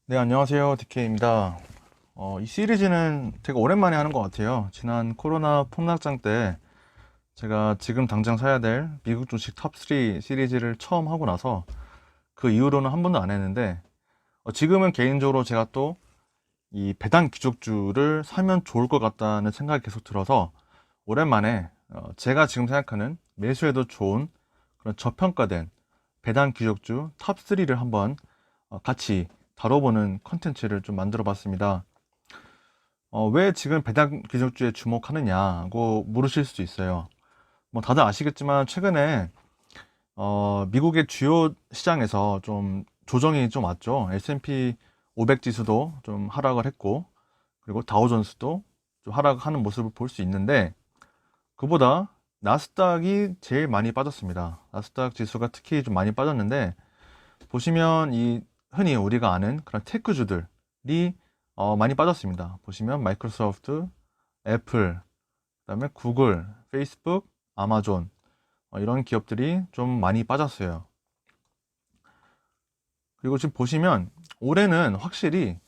네, 안녕하세요. DK입니다. 이 시리즈는 되게 오랜만에 하는 것 같아요. 지난 코로나 폭락장 때 제가 지금 당장 사야 될 미국 주식 탑3 시리즈를 처음 하고 나서 그 이후로는 한 번도 안 했는데, 지금은 개인적으로 제가 또 이 배당 귀족주를 사면 좋을 것 같다는 생각이 계속 들어서 오랜만에 제가 지금 생각하는 매수해도 좋은 그런 저평가된 배당 귀족주 탑3를 한번 같이 다뤄보는 컨텐츠를 좀 만들어 봤습니다. 왜 지금 배당 귀족주에 주목하느냐고 물으실 수도 있어요. 뭐 다들 아시겠지만 최근에 미국의 주요 시장에서 좀 조정이 좀 왔죠. S&P 500 지수도 좀 하락을 했고, 그리고 다우존스도 좀 하락하는 모습을 볼 수 있는데, 그보다 나스닥이 제일 많이 빠졌습니다. 나스닥 지수가 특히 좀 많이 빠졌는데, 보시면 이 흔히 우리가 아는 그런 테크주들이 많이 빠졌습니다. 보시면 마이크로소프트, 애플, 그다음에 구글, 페이스북, 아마존 이런 기업들이 좀 많이 빠졌어요. 그리고 지금 보시면 올해는 확실히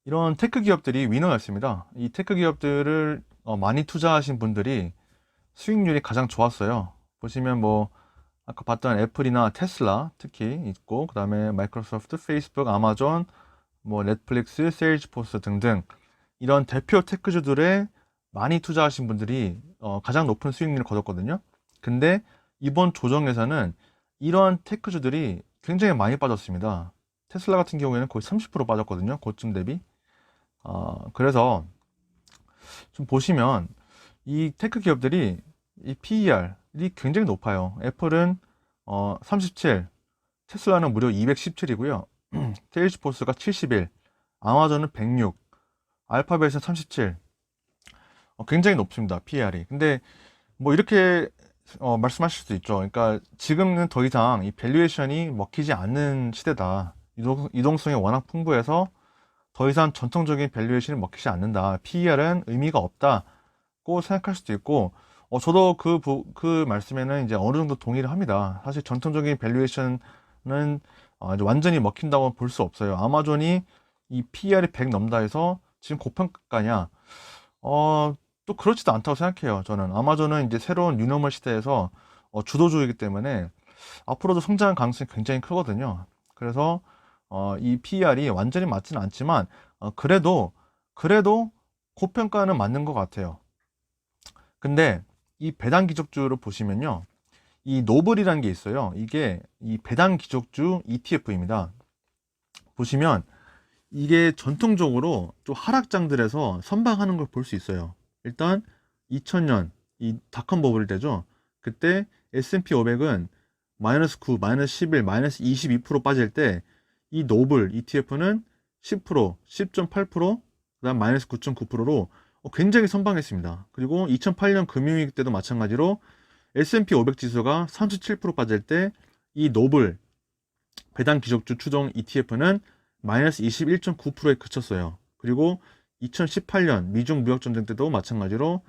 이런 테크 기업들이 위너였습니다. 이 테크 기업들을 많이 투자하신 분들이 수익률이 가장 좋았어요. 보시면 뭐 아까 봤던 애플이나 테슬라 특히 있고, 그 다음에 마이크로소프트, 페이스북, 아마존, 뭐 넷플릭스, 세일즈포스 등등 이런 대표 테크주들에 많이 투자하신 분들이 가장 높은 수익률을 거뒀거든요. 근데 이번 조정에서는 이러한 테크주들이 굉장히 많이 빠졌습니다. 테슬라 같은 경우에는 거의 30% 빠졌거든요. 고점 대비. 그래서 좀 보시면 이 테크 기업들이 이 PER이 굉장히 높아요. 애플은 37, 테슬라는 무려 217이고요. 세일즈포스가 71, 아마존은 106, 알파벳은 37. 굉장히 높습니다. PER이. 근데 뭐 이렇게 말씀하실 수도 있죠. 그러니까 지금은 더 이상 이 밸류에이션이 먹히지 않는 시대다. 이동성이 워낙 풍부해서 더 이상 전통적인 밸류에이션이 먹히지 않는다. PER은 의미가 없다고 생각할 수도 있고, 저도 그 말씀에는 이제 어느 정도 동의를 합니다. 사실 전통적인 밸류에이션은 이제 완전히 먹힌다고 볼 수 없어요. 아마존이 이 PER이 100 넘다 해서 지금 고평가냐? 또 그렇지도 않다고 생각해요. 저는 아마존은 이제 새로운 뉴노멀 시대에서 주도주이기 때문에 앞으로도 성장 가능성이 굉장히 크거든요. 그래서 이 PER이 완전히 맞지는 않지만 그래도 고평가는 맞는 것 같아요. 근데 이 배당 귀족주를 보시면요, 이 노블이라는 게 있어요. 이게 이 배당 귀족주 ETF입니다. 보시면 이게 전통적으로 좀 하락장들에서 선방하는 걸 볼 수 있어요. 일단 2000년 이 닷컴 버블 때죠. 그때 S&P 500은 마이너스 9, 마이너스 11, 마이너스 22% 빠질 때 이 노블 ETF는 10%, 10.8%, 그다음 마이너스 9.9%로 굉장히 선방했습니다. 그리고 2008년 금융위기 때도 마찬가지로 S&P 500 지수가 37% 빠질 때 이 노블 배당 귀족주 추종 ETF는 마이너스 21.9%에 그쳤어요. 그리고 2018년 미중 무역 전쟁 때도 마찬가지로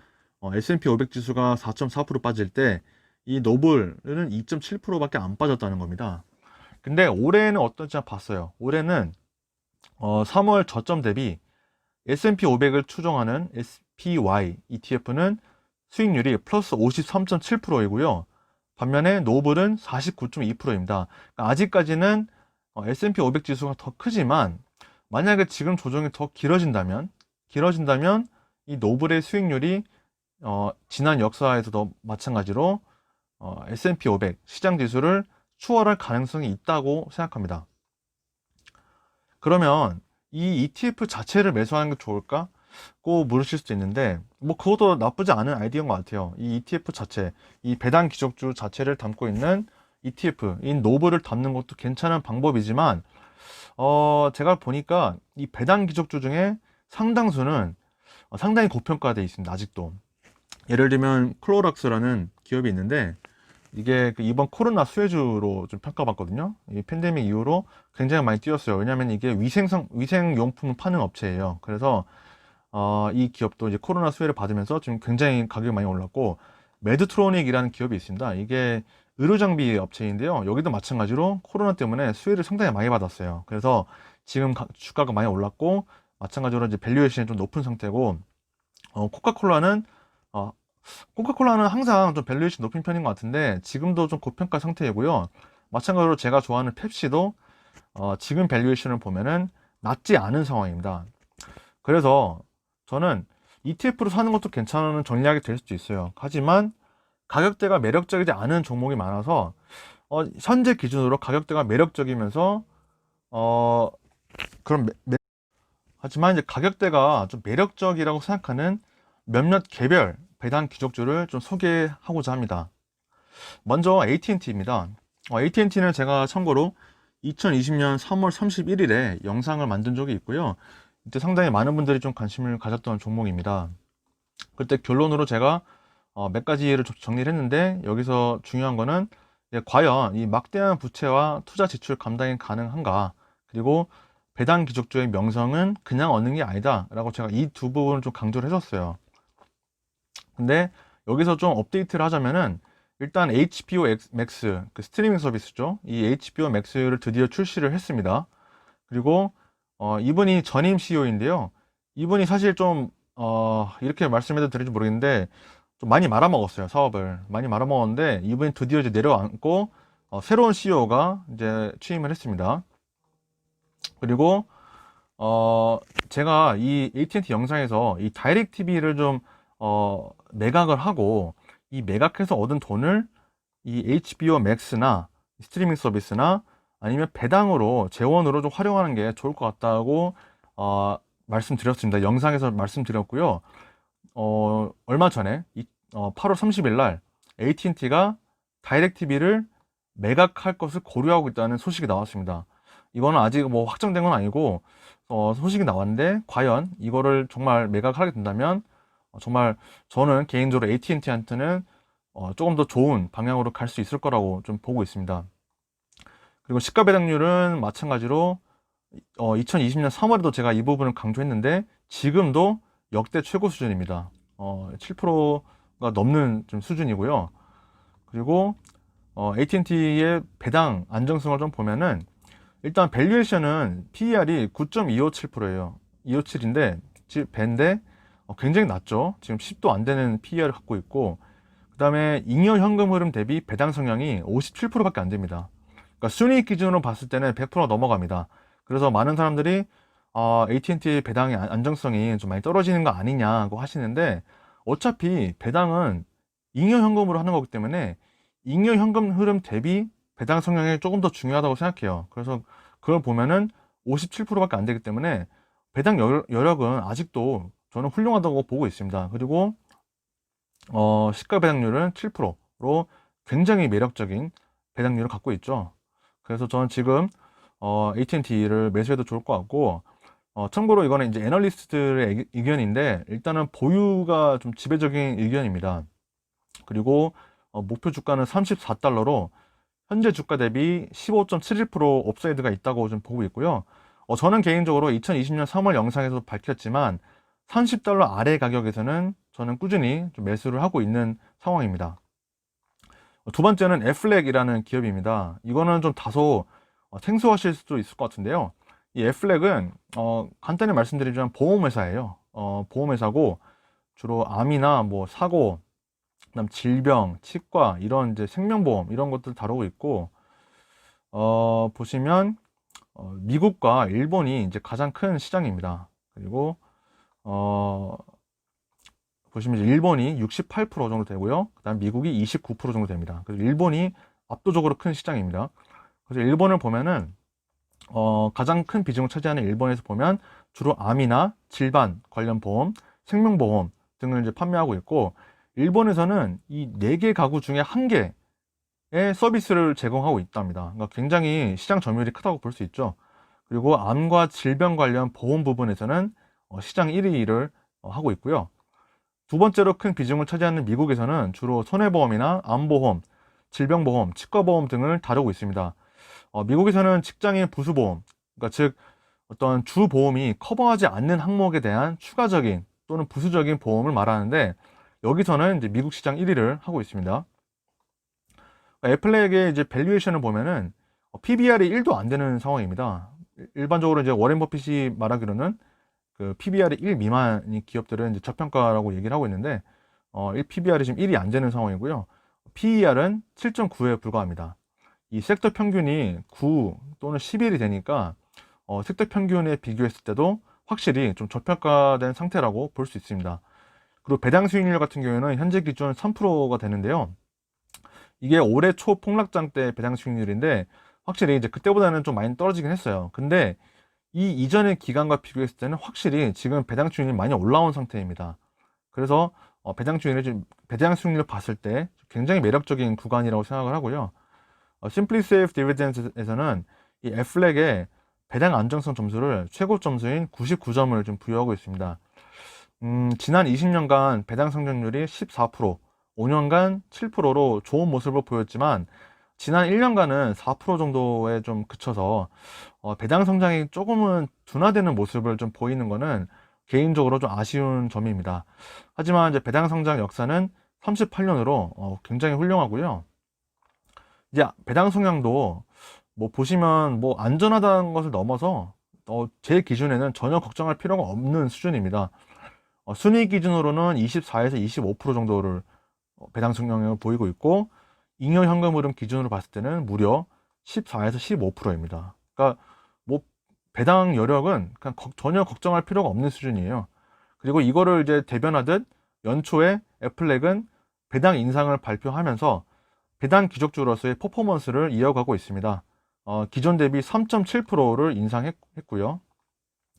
S&P 500 지수가 4.4% 빠질 때 이 노블은 2.7%밖에 안 빠졌다는 겁니다. 근데 올해는 어떤지 봤어요. 올해는 3월 저점 대비 S&P 500을 추종하는 SPY ETF는 수익률이 플러스 53.7%이고요. 반면에 노블은 49.2%입니다. 그러니까 아직까지는 S&P 500 지수가 더 크지만 만약에 지금 조정이 더 길어진다면 이 노블의 수익률이 지난 역사에서도 마찬가지로 S&P 500 시장 지수를 추월할 가능성이 있다고 생각합니다. 그러면 이 ETF 자체를 매수하는 게 좋을까? 고 물으실 수도 있는데, 뭐 그것도 나쁘지 않은 아이디어인 것 같아요. 이 ETF 자체, 이 배당 귀족주 자체를 담고 있는 ETF인 노블을 담는 것도 괜찮은 방법이지만, 제가 보니까 이 배당 귀족주 중에 상당수는 상당히 고평가되어 있습니다. 아직도. 예를 들면 클로락스라는 기업이 있는데, 이게 그 이번 코로나 수혜주로 좀 평가받거든요. 이 팬데믹 이후로 굉장히 많이 뛰었어요. 왜냐하면 이게 위생용품을 파는 업체예요. 그래서 이 기업도 이제 코로나 수혜를 받으면서 지금 굉장히 가격이 많이 올랐고, 메드트로닉이라는 기업이 있습니다. 이게 의료장비 업체인데요. 여기도 마찬가지로 코로나 때문에 수혜를 상당히 많이 받았어요. 그래서 지금 주가가 많이 올랐고, 마찬가지로 이제 밸류에이션이 좀 높은 상태고, 코카콜라는 어, 코카콜라는 항상 좀 밸류에이션 높은 편인 것 같은데 지금도 좀 고평가 상태이고요. 마찬가지로 제가 좋아하는 펩시도 지금 밸류에이션을 보면은 낮지 않은 상황입니다. 그래서 저는 ETF로 사는 것도 괜찮은 전략이 될 수도 있어요. 하지만 가격대가 매력적이지 않은 종목이 많아서 현재 기준으로 가격대가 매력적이면서 어, 그런 하지만 이제 가격대가 좀 매력적이라고 생각하는 몇몇 개별 배당 귀족주를 좀 소개하고자 합니다. 먼저 AT&T입니다. AT&T는 제가 참고로 2020년 3월 31일에 영상을 만든 적이 있고요. 이때 상당히 많은 분들이 좀 관심을 가졌던 종목입니다. 그때 결론으로 제가 몇 가지를 정리를 했는데, 여기서 중요한 거는 과연 이 막대한 부채와 투자 지출 감당이 가능한가, 그리고 배당 귀족주의 명성은 그냥 얻는 게 아니다 라고 제가 이 두 부분을 좀 강조를 해줬어요. 근데 여기서 좀 업데이트를 하자면은, 일단 HBO Max, 그 스트리밍 서비스죠. 이 HBO Max를 드디어 출시를 했습니다. 그리고 이분이 전임 CEO인데요. 이분이 사실 좀 이렇게 말씀해도 될지 모르겠는데 좀 많이 말아먹었어요. 사업을 많이 말아먹었는데, 이분이 드디어 이제 내려앉고 새로운 CEO가 이제 취임을 했습니다. 그리고 제가 이 AT&T 영상에서 이 다이렉트 TV를 좀 매각을 하고, 이 매각해서 얻은 돈을 이 HBO Max나 스트리밍 서비스나 아니면 배당으로 재원으로 좀 활용하는 게 좋을 것 같다고 말씀드렸습니다. 영상에서 말씀드렸고요. 얼마 전에 8월 30일 날 AT&T가 다이렉트 TV를 매각할 것을 고려하고 있다는 소식이 나왔습니다. 이거는 아직 뭐 확정된 건 아니고 소식이 나왔는데, 과연 이거를 정말 매각하게 된다면 정말 저는 개인적으로 AT&T한테는 조금 더 좋은 방향으로 갈 수 있을 거라고 좀 보고 있습니다. 그리고 시가 배당률은 마찬가지로 2020년 3월에도 제가 이 부분을 강조했는데 지금도 역대 최고 수준입니다. 7%가 넘는 좀 수준이고요. 그리고 AT&T의 배당 안정성을 좀 보면은, 일단 밸류에이션은 PER이 9.257%예요. 257인데 배인데 굉장히 낮죠. 지금 10도 안 되는 PER을 갖고 있고, 그 다음에 잉여 현금 흐름 대비 배당 성향이 57%밖에 안 됩니다. 그러니까 순이익 기준으로 봤을 때는 100% 넘어갑니다. 그래서 많은 사람들이 AT&T 배당의 안정성이 좀 많이 떨어지는 거 아니냐고 하시는데, 어차피 배당은 잉여 현금으로 하는 거기 때문에 잉여 현금 흐름 대비 배당 성향이 조금 더 중요하다고 생각해요. 그래서 그걸 보면은 57%밖에 안 되기 때문에 배당 여력은 아직도 저는 훌륭하다고 보고 있습니다. 그리고 시가 배당률은 7%로 굉장히 매력적인 배당률을 갖고 있죠. 그래서 저는 지금 AT&T를 매수해도 좋을 것 같고, 참고로 이거는 이제 애널리스트들의 의견인데, 일단은 보유가 좀 지배적인 의견입니다. 그리고 목표 주가는 34달러로 현재 주가 대비 15.71% 업사이드가 있다고 좀 보고 있고요. 저는 개인적으로 2020년 3월 영상에서 밝혔지만 30달러 아래 가격에서는 저는 꾸준히 좀 매수를 하고 있는 상황입니다. 두 번째는 애플렉이라는 기업입니다. 이거는 좀 다소 생소하실 수도 있을 것 같은데요. 이 애플렉은 간단히 말씀드리자면 보험회사예요. 보험회사고 주로 암이나 뭐 사고, 그다음 질병, 치과 이런 이제 생명보험 이런 것들 다루고 있고, 보시면 미국과 일본이 이제 가장 큰 시장입니다. 그리고 보시면 이제 일본이 68% 정도 되고요. 그다음 미국이 29% 정도 됩니다. 그래서 일본이 압도적으로 큰 시장입니다. 그래서 일본을 보면은 가장 큰 비중을 차지하는 일본에서 보면 주로 암이나 질반 관련 보험, 생명보험 등을 이제 판매하고 있고, 일본에서는 이 4개 가구 중에 1개의 서비스를 제공하고 있답니다. 그러니까 굉장히 시장 점유율이 크다고 볼 수 있죠. 그리고 암과 질병 관련 보험 부분에서는 시장 1위를 하고 있고요. 두 번째로 큰 비중을 차지하는 미국에서는 주로 손해보험이나 암보험, 질병보험, 치과보험 등을 다루고 있습니다. 미국에서는 직장인 부수보험, 그러니까 즉 어떤 주 보험이 커버하지 않는 항목에 대한 추가적인 또는 부수적인 보험을 말하는데, 여기서는 이제 미국 시장 1위를 하고 있습니다. 애플렉의 이제 밸류에이션을 보면은 PBR이 1도 안 되는 상황입니다. 일반적으로 이제 워렌 버핏이 말하기로는 그 PBR이 1 미만인 기업들은 이제 저평가라고 얘기를 하고 있는데, PBR이 지금 1이 안 되는 상황이고요. PER은 7.9에 불과합니다. 이 섹터 평균이 9 또는 11이 되니까 섹터 평균에 비교했을 때도 확실히 좀 저평가된 상태라고 볼 수 있습니다. 그리고 배당 수익률 같은 경우에는 현재 기준 3%가 되는데요. 이게 올해 초 폭락장 때 배당 수익률인데 확실히 이제 그때보다는 좀 많이 떨어지긴 했어요. 근데 이 이전의 기간과 비교했을 때는 확실히 지금 배당 수익률이 많이 올라온 상태입니다. 그래서 배당 수익률을 봤을 때 굉장히 매력적인 구간이라고 생각을 하고요. 심플리 세이프 디비덴드에서는 이 애플렉의 배당 안정성 점수를 최고 점수인 99점을 좀 부여하고 있습니다. 지난 20년간 배당 성장률이 14%, 5년간 7%로 좋은 모습을 보였지만 지난 1년간은 4% 정도에 좀 그쳐서 배당 성장이 조금은 둔화되는 모습을 좀 보이는 것은 개인적으로 좀 아쉬운 점입니다. 하지만 이제 배당 성장 역사는 38년으로 굉장히 훌륭하고요. 이제 배당 성향도 뭐 보시면 뭐 안전하다는 것을 넘어서 제 기준에는 전혀 걱정할 필요가 없는 수준입니다. 순위 기준으로는 24에서 25% 정도를 배당 성향을 보이고 있고, 잉여 현금 흐름 기준으로 봤을 때는 무려 14에서 15%입니다. 그러니까 뭐 배당 여력은 그냥 전혀 걱정할 필요가 없는 수준이에요. 그리고 이거를 이제 대변하듯 연초에 애플렉은 배당 인상을 발표하면서 배당 기족주로서의 퍼포먼스를 이어가고 있습니다. 기존 대비 3.7%를 인상했고요.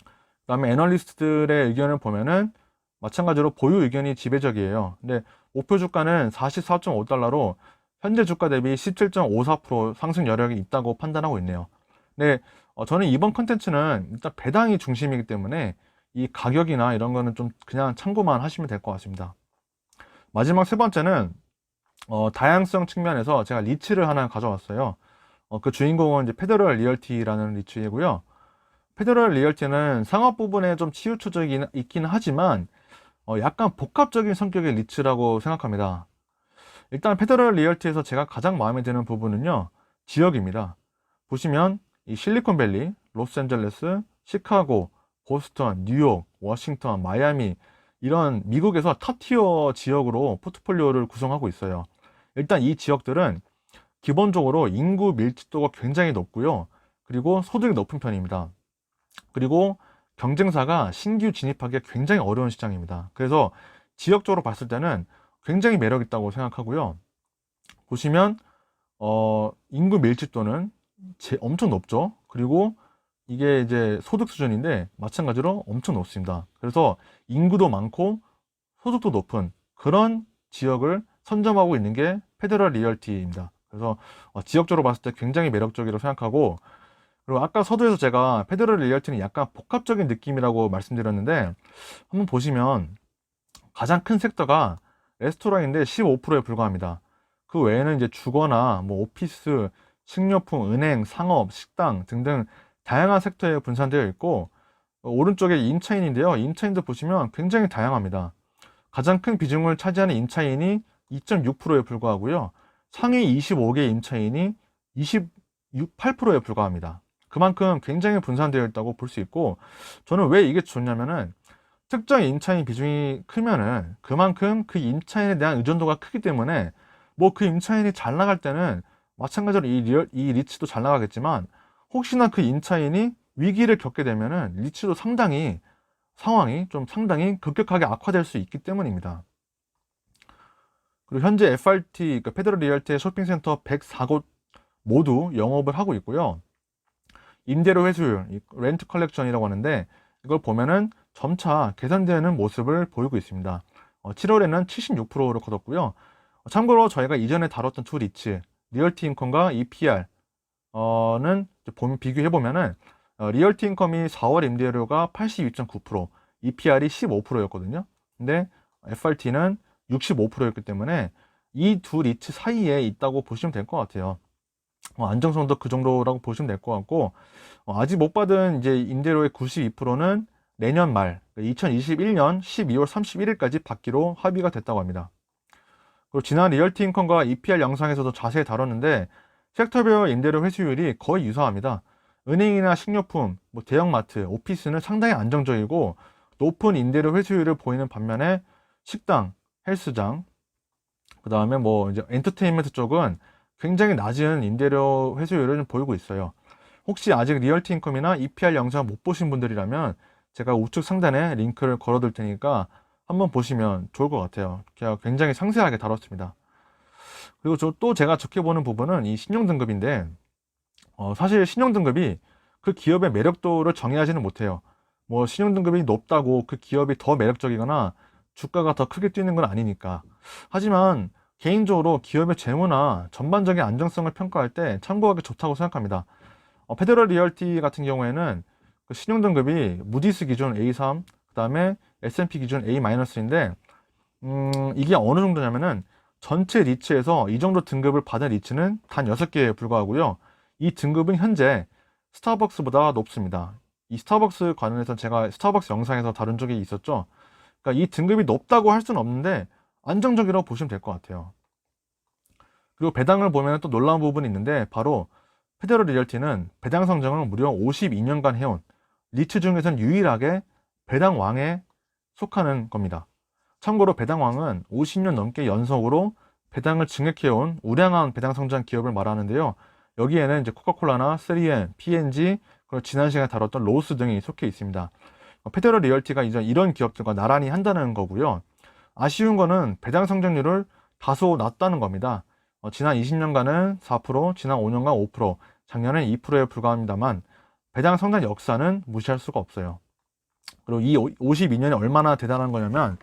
그 다음에 애널리스트들의 의견을 보면은 마찬가지로 보유 의견이 지배적이에요. 근데 목표 주가는 44.5달러로 현재 주가 대비 17.54% 상승 여력이 있다고 판단하고 있네요. 근데 저는 이번 컨텐츠는 일단 배당이 중심이기 때문에 이 가격이나 이런 거는 좀 그냥 참고만 하시면 될 것 같습니다. 마지막 세 번째는 다양성 측면에서 제가 리츠를 하나 가져왔어요. 그 주인공은 이제 페더럴 리얼티라는 리츠이고요. 페더럴 리얼티는 상업 부분에 좀 치우쳐져 있긴 하지만 약간 복합적인 성격의 리츠라고 생각합니다. 일단 페더럴 리얼티에서 제가 가장 마음에 드는 부분은요, 지역입니다. 보시면 이 실리콘밸리, 로스앤젤레스, 시카고, 보스턴, 뉴욕, 워싱턴, 마이애미, 이런 미국에서 탑티어 지역으로 포트폴리오를 구성하고 있어요. 일단 이 지역들은 기본적으로 인구 밀집도가 굉장히 높고요. 그리고 소득이 높은 편입니다. 그리고 경쟁사가 신규 진입하기 굉장히 어려운 시장입니다. 그래서 지역적으로 봤을 때는 굉장히 매력 있다고 생각하고요. 보시면 인구 밀집도는 엄청 높죠. 그리고 이게 이제 소득 수준인데 마찬가지로 엄청 높습니다. 그래서 인구도 많고 소득도 높은 그런 지역을 선점하고 있는 게 페더럴 리얼티입니다. 그래서 지역적으로 봤을 때 굉장히 매력적이라고 생각하고, 그리고 아까 서두에서 제가 페더럴 리얼티는 약간 복합적인 느낌이라고 말씀드렸는데, 한번 보시면 가장 큰 섹터가 레스토랑인데 15%에 불과합니다. 그 외에는 이제 주거나 뭐 오피스, 식료품, 은행, 상업, 식당 등등 다양한 섹터에 분산되어 있고, 오른쪽에 임차인인데요. 임차인도 보시면 굉장히 다양합니다. 가장 큰 비중을 차지하는 임차인이 2.6%에 불과하고요. 상위 25개 임차인이 28%에 불과합니다. 그만큼 굉장히 분산되어 있다고 볼 수 있고, 저는 왜 이게 좋냐면은 특정 임차인 비중이 크면은 그만큼 그 임차인에 대한 의존도가 크기 때문에 뭐 그 임차인이 잘 나갈 때는 마찬가지로 이 리츠도 잘 나가겠지만, 혹시나 그 임차인이 위기를 겪게 되면은 리츠도 상황이 좀 상당히 급격하게 악화될 수 있기 때문입니다. 그리고 현재 FRT, 그러니까 페더럴 리얼티의 쇼핑센터 104곳 모두 영업을 하고 있고요. 임대료 회수율, 렌트 컬렉션이라고 하는데, 이걸 보면은 점차 개선되는 모습을 보이고 있습니다. 7월에는 76%를 거뒀고요. 참고로 저희가 이전에 다뤘던 두 리츠, 리얼티 인컴과 EPR 는 비교해 보면은 리얼티 인컴이 4월 임대료가 82.9%, EPR이 15%였거든요. 근데 FRT는 65%였기 때문에 이 두 리츠 사이에 있다고 보시면 될 것 같아요. 안정성도 그 정도라고 보시면 될 것 같고, 아직 못 받은 이제 임대료의 92%는 내년 말 2021년 12월 31일까지 받기로 합의가 됐다고 합니다. 그리고 지난 리얼티 인컴과 EPR 영상에서도 자세히 다뤘는데 섹터별 임대료 회수율이 거의 유사합니다. 은행이나 식료품, 대형마트, 오피스는 상당히 안정적이고 높은 임대료 회수율을 보이는 반면에 식당, 헬스장, 그 다음에 이제 엔터테인먼트 쪽은 굉장히 낮은 임대료 회수율을 좀 보이고 있어요. 혹시 아직 리얼티 인컴이나 EPR 영상 못 보신 분들이라면 제가 우측 상단에 링크를 걸어둘 테니까 한번 보시면 좋을 것 같아요. 제가 굉장히 상세하게 다뤘습니다. 그리고 또 제가 지켜보는 부분은 이 신용등급인데 사실 신용등급이 그 기업의 매력도를 정의하지는 못해요. 신용등급이 높다고 그 기업이 더 매력적이거나 주가가 더 크게 뛰는 건 아니니까. 하지만 개인적으로 기업의 재무나 전반적인 안정성을 평가할 때 참고하기 좋다고 생각합니다. 페더럴 리얼티 같은 경우에는 그 신용등급이 무디스 기준 A3, 그 다음에 S&P 기준 A-인데 이게 어느 정도냐면은 전체 리츠에서 이 정도 등급을 받은 리츠는 단 6개에 불과하고요. 이 등급은 현재 스타벅스보다 높습니다. 이 스타벅스 관련해서 제가 스타벅스 영상에서 다룬 적이 있었죠. 그러니까 이 등급이 높다고 할 수는 없는데 안정적이라고 보시면 될 것 같아요. 그리고 배당을 보면 또 놀라운 부분이 있는데 바로 페더럴 리얼티는 배당 성장을 무려 52년간 해온 리츠 중에서는 유일하게 배당 왕에 속하는 겁니다. 참고로 배당왕은 50년 넘게 연속으로 배당을 증액해온 우량한 배당 성장 기업을 말하는데요. 여기에는 이제 코카콜라나 3M, P&G, 그리고 지난 시간에 다뤘던 로스 등이 속해 있습니다. 페더럴 리얼티가 이제 이런 기업들과 나란히 한다는 거고요. 아쉬운 거는 배당 성장률을 다소 낮다는 겁니다. 지난 20년간은 4%, 지난 5년간 5%, 작년엔 2%에 불과합니다만 배당 성장 역사는 무시할 수가 없어요. 그리고 이 52년이 얼마나 대단한 거냐면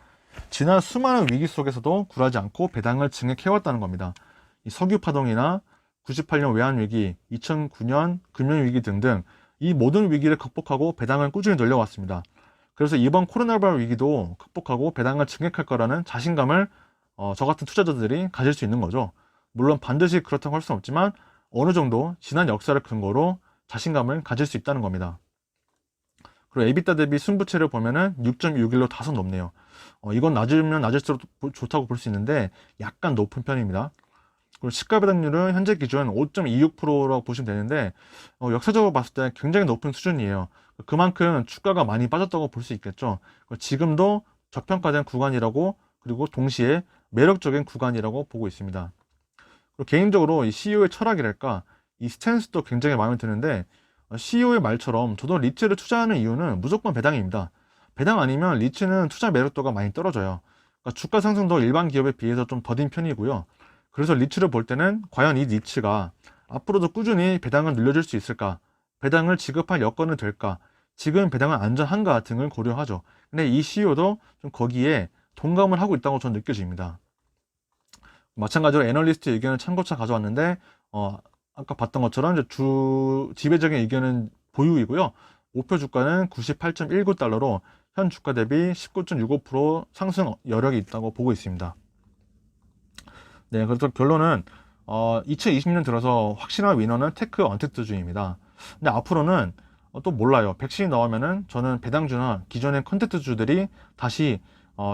지난 수많은 위기 속에서도 굴하지 않고 배당을 증액해왔다는 겁니다. 이 석유 파동이나 98년 외환위기, 2009년 금융위기 등등 이 모든 위기를 극복하고 배당을 꾸준히 늘려왔습니다. 그래서 이번 코로나19 위기도 극복하고 배당을 증액할 거라는 자신감을 저 같은 투자자들이 가질 수 있는 거죠. 물론 반드시 그렇다고 할 수는 없지만 어느 정도 지난 역사를 근거로 자신감을 가질 수 있다는 겁니다. 그리고 에비타 대비 순부채를 보면은 6.61로 다소 높네요. 이건 낮으면 낮을수록 좋다고 볼 수 있는데 약간 높은 편입니다. 그리고 시가 배당률은 현재 기준 5.26%라고 보시면 되는데 역사적으로 봤을 때 굉장히 높은 수준이에요. 그만큼 주가가 많이 빠졌다고 볼 수 있겠죠. 지금도 저평가된 구간이라고, 그리고 동시에 매력적인 구간이라고 보고 있습니다. 그리고 개인적으로 이 CEO의 철학이랄까, 이 스탠스도 굉장히 마음에 드는데 CEO의 말처럼 저도 리츠를 투자하는 이유는 무조건 배당입니다. 배당 아니면 리츠는 투자 매력도가 많이 떨어져요. 그러니까 주가 상승도 일반 기업에 비해서 좀 더딘 편이고요. 그래서 리츠를 볼 때는 과연 이 리츠가 앞으로도 꾸준히 배당을 늘려줄 수 있을까? 배당을 지급할 여건은 될까? 지금 배당은 안전한가 등을 고려하죠. 근데 이 CEO도 좀 거기에 동감을 하고 있다고 저는 느껴집니다. 마찬가지로 애널리스트 의견을 참고차 가져왔는데 아까 봤던 것처럼 이제 지배적인 의견은 보유이고요. 목표 주가는 98.19달러로 현 주가 대비 19.65% 상승 여력이 있다고 보고 있습니다. 네, 그래서 결론은 2020년 들어서 확실한 위너는 테크 언택트주입니다. 근데 앞으로는 또 몰라요. 백신이 나오면은 저는 배당주나 기존의 컨텐츠주들이 다시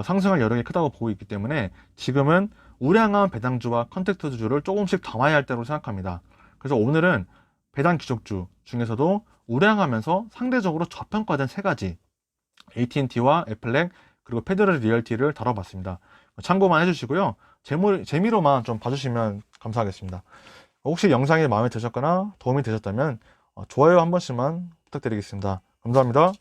상승할 여력이 크다고 보고 있기 때문에 지금은 우량한 배당주와 컨텐츠주를 조금씩 담아야 할 때로 생각합니다. 그래서 오늘은 배당 기족주 중에서도 우량하면서 상대적으로 저평가된 세 가지 AT&T와 애플렉 그리고 페더럴 리얼티를 다뤄봤습니다. 참고만 해주시고요. 재미로만 좀 봐주시면 감사하겠습니다. 혹시 영상이 마음에 드셨거나 도움이 되셨다면 좋아요 한 번씩만 부탁드리겠습니다. 감사합니다.